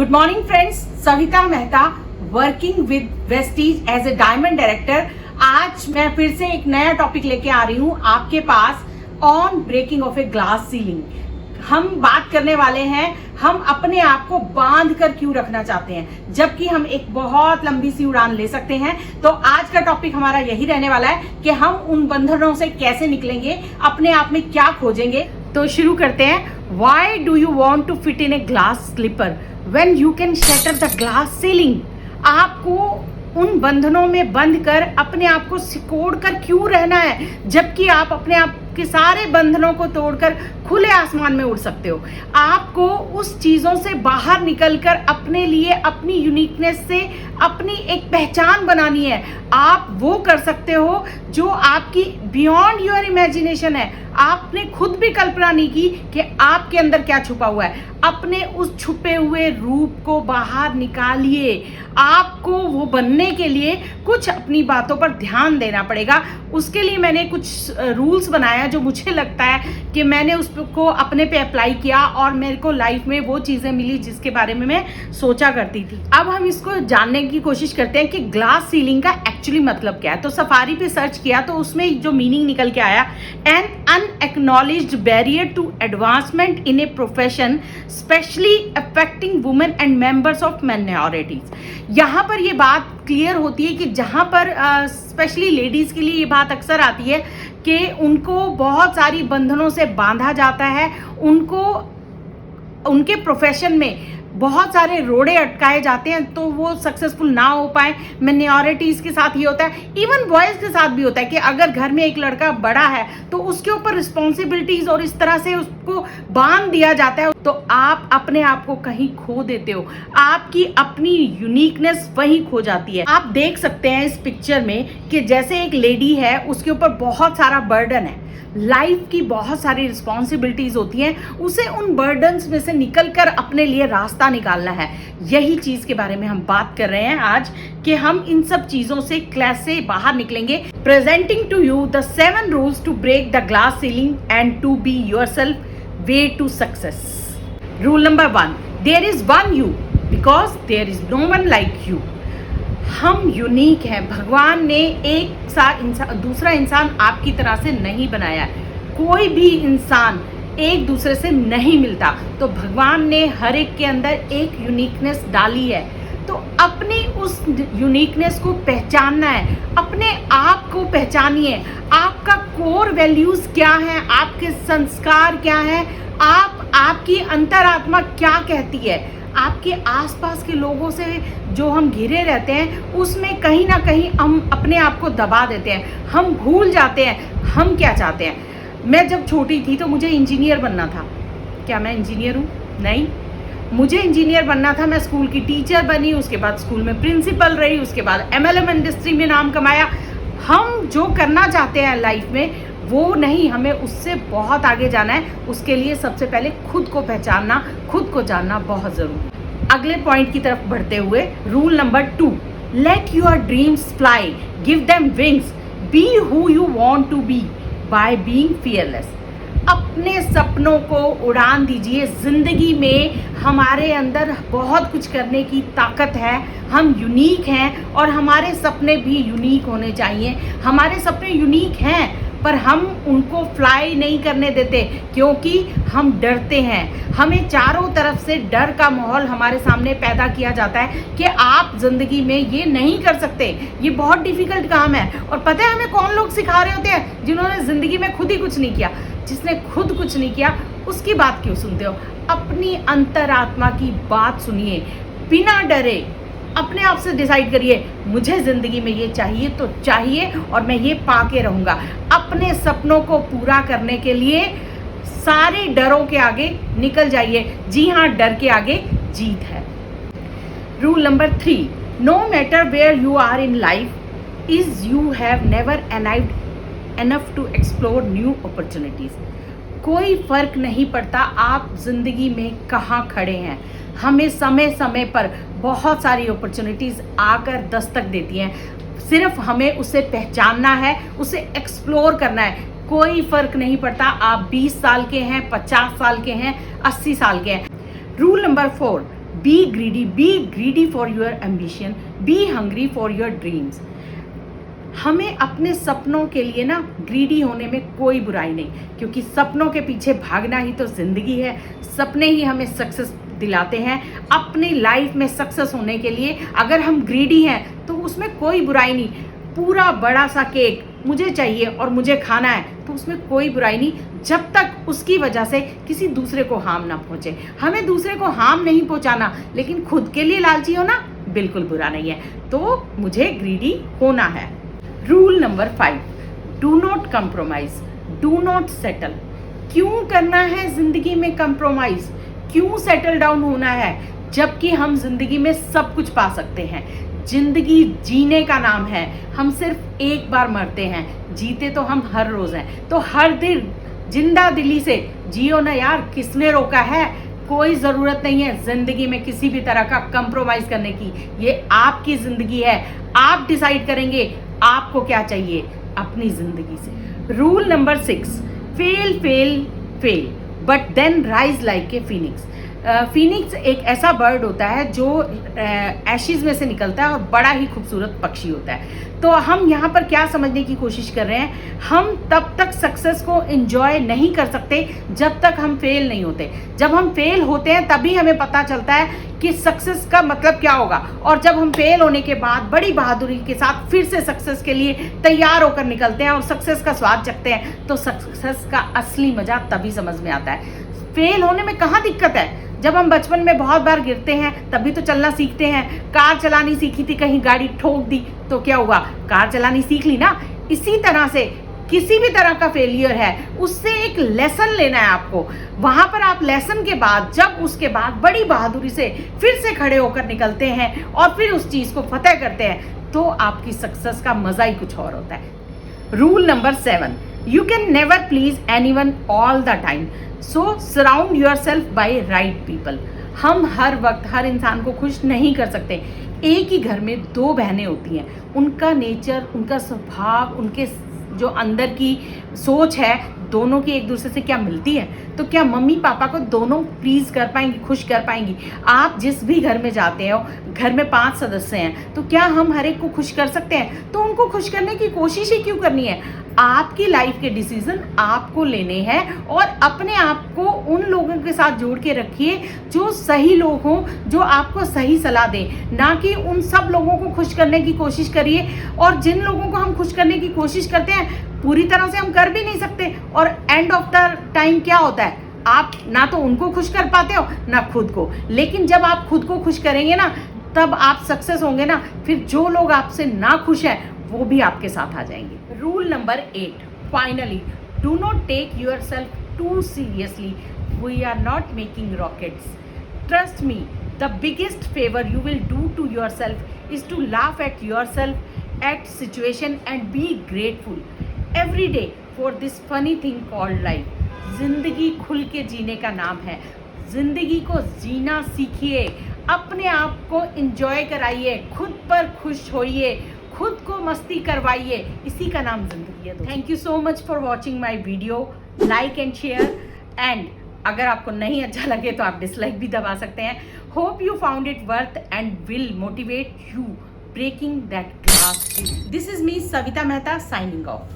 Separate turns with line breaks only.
Good morning friends, Savita Mehta working with Vestige as a diamond director. आज मैं फिर से एक नया टॉपिक लेके आ रही हूँ आपके पास on breaking of a glass ceiling. हम बात करने वाले हैं हम अपने आप को बांध कर क्यों रखना चाहते हैं जबकि हम एक बहुत लंबी सी उड़ान ले सकते हैं। तो आज का टॉपिक हमारा यही रहने वाला है कि हम उन बंधनों से कैसे निकलेंगे, अपने आप में क्या खोजेंगे। तो शुरू करते हैं। Why do you want to fit in a glass slipper when you can shatter the glass ceiling? आपको उन बंधनों में बंध कर अपने आप को सिकोड़ कर क्यों रहना है जबकि आप अपने आप के सारे बंधनों को तोड़कर खुले आसमान में उड़ सकते हो। आपको उस चीज़ों से बाहर निकलकर अपने लिए अपनी यूनिकनेस से अपनी एक पहचान बनानी है। आप वो कर सकते हो जो आपकी बियॉन्ड योर इमेजिनेशन है। आपने खुद भी कल्पना नहीं की कि आपके अंदर क्या छुपा हुआ है। अपने उस छुपे हुए रूप को बाहर निकालिए। आपको वो बनने के लिए कुछ अपनी बातों पर ध्यान देना पड़ेगा। उसके लिए मैंने कुछ रूल्स बनाया जो मुझे लगता है कि मैंने उसको अपने पे अप्लाई किया और मेरे को लाइफ में वो चीज़ें मिली जिसके बारे में मैं सोचा करती थी। अब हम इसको जानने की कोशिश करते हैं कि ग्लास सीलिंग का एक्चुअली मतलब क्या है। तो सफारी पे सर्च किया तो उसमें जो मीनिंग निकल के आया, an unacknowledged barrier to advancement in a profession specially affecting women and members of minorities. यहाँ पर ये बात क्लियर होती है कि जहाँ पर स्पेशली लेडीज़ के लिए ये बात अक्सर आती है कि उनको बहुत सारी बंधनों से बांधा जाता है, उनको उनके प्रोफेशन में बहुत सारे रोड़े अटकाए जाते हैं तो वो सक्सेसफुल ना हो पाए। माइनॉरिटीज़ के साथ ये होता है, इवन बॉयज़ के साथ भी होता है कि अगर घर में एक लड़का बड़ा है तो उसके ऊपर रिस्पॉन्सिबिलिटीज़ और इस तरह से उसको बांध दिया जाता है तो आप अपने आप को कहीं खो देते हो। आपकी अपनी यूनिकनेस वहीं खो जाती है। आप देख सकते हैं इस पिक्चर में कि जैसे एक लेडी है, उसके ऊपर बहुत सारा बर्डन है, लाइफ की बहुत सारी रिस्पॉन्सिबिलिटीज होती हैं, उसे उन बर्डन्स में से निकलकर अपने लिए रास्ता निकालना है। यही चीज़ के बारे में हम बात कर रहे हैं आज कि हम इन सब चीज़ों से कैसे बाहर निकलेंगे। Presenting to you the 7 rules to break the glass ceiling and to be yourself way to success. Rule number 1, there is one you because there is no one like you. हम यूनिक हैं। भगवान ने दूसरा इंसान आपकी तरह से नहीं बनाया। कोई भी इंसान एक दूसरे से नहीं मिलता, तो भगवान ने हर एक के अंदर एक यूनिकनेस डाली है। तो अपनी उस यूनिकनेस को पहचानना है, अपने आप को पहचानिए। आपका कोर वैल्यूज़ क्या है, आपके संस्कार क्या हैं, आपकी अंतरात्मा क्या कहती है। आपके आसपास के लोगों से जो हम घिरे रहते हैं उसमें कहीं ना कहीं हम अपने आप को दबा देते हैं। हम भूल जाते हैं हम क्या चाहते हैं। मैं जब छोटी थी तो मुझे इंजीनियर बनना था। क्या मैं इंजीनियर हूँ? नहीं, मुझे इंजीनियर बनना था। मैं स्कूल की टीचर बनी, उसके बाद स्कूल में प्रिंसिपल रही, उसके बाद MLM इंडस्ट्री में नाम कमाया। हम जो करना चाहते हैं लाइफ में वो नहीं, हमें उससे बहुत आगे जाना है। उसके लिए सबसे पहले खुद को पहचानना, खुद को जानना बहुत ज़रूरी है। अगले पॉइंट की तरफ बढ़ते हुए, rule number 2, let your dreams fly, give them wings, be who you want to be by being fearless. अपने सपनों को उड़ान दीजिए। ज़िंदगी में हमारे अंदर बहुत कुछ करने की ताकत है। हम यूनिक हैं और हमारे सपने भी यूनिक होने चाहिए। हमारे सपने यूनिक हैं पर हम उनको फ्लाई नहीं करने देते क्योंकि हम डरते हैं। हमें चारों तरफ से डर का माहौल हमारे सामने पैदा किया जाता है कि आप ज़िंदगी में ये नहीं कर सकते, ये बहुत डिफ़िकल्ट काम है। और पता है हमें कौन लोग सिखा रहे होते हैं? जिन्होंने ज़िंदगी में खुद ही कुछ नहीं किया। जिसने खुद कुछ नहीं किया उसकी बात क्यों सुनते हो? अपनी अंतरात्मा की बात सुनिए, बिना डरे अपने आप से डिसाइड करिए मुझे ज़िंदगी में ये चाहिए तो चाहिए और मैं ये पा के रहूँगा। अपने सपनों को पूरा करने के लिए सारे डरों के आगे निकल जाइए। जी हाँ, डर के आगे जीत है। Rule number 3, no matter where you are in life is you have never arrived enough to explore new opportunities. कोई फ़र्क नहीं पड़ता आप ज़िंदगी में कहाँ खड़े हैं। हमें समय समय पर बहुत सारी अपॉर्चुनिटीज़ आकर दस्तक देती हैं। सिर्फ हमें उसे पहचानना है, उसे एक्सप्लोर करना है। कोई फ़र्क नहीं पड़ता आप 20 साल के हैं, 50 साल के हैं, 80 साल के हैं। Rule number 4, B greedy for your ambition, be hungry for your dreams. हमें अपने सपनों के लिए ना ग्रीडी होने में कोई बुराई नहीं, क्योंकि सपनों के पीछे भागना ही तो जिंदगी है। सपने ही हमें सक्सेस दिलाते हैं। अपनी लाइफ में सक्सेस होने के लिए अगर हम ग्रीडी हैं तो उसमें कोई बुराई नहीं। पूरा बड़ा सा केक मुझे चाहिए और मुझे खाना है तो उसमें कोई बुराई नहीं, जब तक उसकी वजह से किसी दूसरे को हार्म ना पहुंचे। हमें दूसरे को हार्म नहीं पहुंचाना, लेकिन खुद के लिए लालची होना बिल्कुल बुरा नहीं है। तो मुझे ग्रीडी होना है। Rule number 5, do not compromise, do not settle. क्यों करना है जिंदगी में कंप्रोमाइज, क्यों सेटल डाउन होना है, जबकि हम जिंदगी में सब कुछ पा सकते हैं। जिंदगी जीने का नाम है, हम सिर्फ एक बार मरते हैं, जीते तो हम हर रोज हैं। तो हर दिन जिंदा दिली से जियो ना यार, किसने रोका है। कोई ज़रूरत नहीं है ज़िंदगी में किसी भी तरह का कंप्रोमाइज़ करने की। ये आपकी ज़िंदगी है, आप डिसाइड करेंगे आपको क्या चाहिए अपनी ज़िंदगी से। Rule number 6, fail fail fail but then rise like a phoenix. Phoenix एक ऐसा बर्ड होता है जो एशिज में से निकलता है और बड़ा ही खूबसूरत पक्षी होता है। तो हम यहाँ पर क्या समझने की कोशिश कर रहे हैं, हम तब तक सक्सेस को एंजॉय नहीं कर सकते जब तक हम फेल नहीं होते। जब हम फेल होते हैं तभी हमें पता चलता है कि सक्सेस का मतलब क्या होगा। और जब हम फेल होने के बाद बड़ी बहादुरी के साथ फिर से सक्सेस के लिए तैयार होकर निकलते हैं और सक्सेस का स्वाद चखते हैं, तो सक्सेस का असली मजा तभी समझ में आता है। फेल होने में कहाँ दिक्कत है। जब हम बचपन में बहुत बार गिरते हैं तभी तो चलना सीखते हैं। कार चलानी सीखी थी, कहीं गाड़ी ठोक दी तो क्या हुआ, कार चलानी सीख ली ना। इसी तरह से किसी भी तरह का फेलियर है, उससे एक लेसन लेना है आपको। वहां पर आप लेसन के बाद जब उसके बाद बड़ी बहादुरी से फिर से खड़े होकर निकलते हैं और फिर उस चीज को फतेह करते हैं, तो आपकी सक्सेस का मजा ही कुछ और होता है। Rule number 7, you can never please anyone all the time, so surround yourself by right people. हम हर वक्त हर इंसान को खुश नहीं कर सकते। एक ही घर में 2 बहनें होती हैं, उनका नेचर, उनका स्वभाव, उनके जो अंदर की सोच है, दोनों की एक दूसरे से क्या मिलती है। तो क्या मम्मी पापा को दोनों प्लीज कर पाएंगी, खुश कर पाएंगी। आप जिस भी घर में जाते हो, घर में 5 सदस्य हैं, तो क्या हम हर एक को खुश कर सकते हैं। तो उनको खुश करने की कोशिश ही क्यों करनी है। आपकी लाइफ के डिसीजन आपको लेने हैं और अपने आप को उन लोगों के साथ जोड़ के रखिए जो सही लोग हों, जो आपको सही सलाह दें, ना कि उन सब लोगों को खुश करने की कोशिश करिए। और जिन लोगों को हम खुश करने की कोशिश करते हैं पूरी तरह से हम कर भी नहीं सकते, और एंड ऑफ द टाइम क्या होता है, आप ना तो उनको खुश कर पाते हो ना खुद को। लेकिन जब आप खुद को खुश करेंगे ना, तब आप सक्सेस होंगे ना। फिर जो लोग आपसे ना खुश हैं वो भी आपके साथ आ जाएंगे। Rule number 8, finally, do not take yourself too seriously, we are not making rockets. Trust me, the biggest favour you will do to yourself is to laugh at yourself, at situation and be grateful every day for this funny thing called life. जिंदगी खुल के जीने का नाम है। जिंदगी को जीना सीखिए, अपने आप को एंजॉय कराइए, खुद पर खुश होइए, खुद को मस्ती करवाइए। इसी का नाम जिंदगी है। Thank you so much for watching my video. Like and share, and अगर आपको नहीं अच्छा लगे तो आप डिसलाइक भी दबा सकते हैं। Hope you found it worth and will motivate you breaking that glass. This is me Savita Mehta, signing of.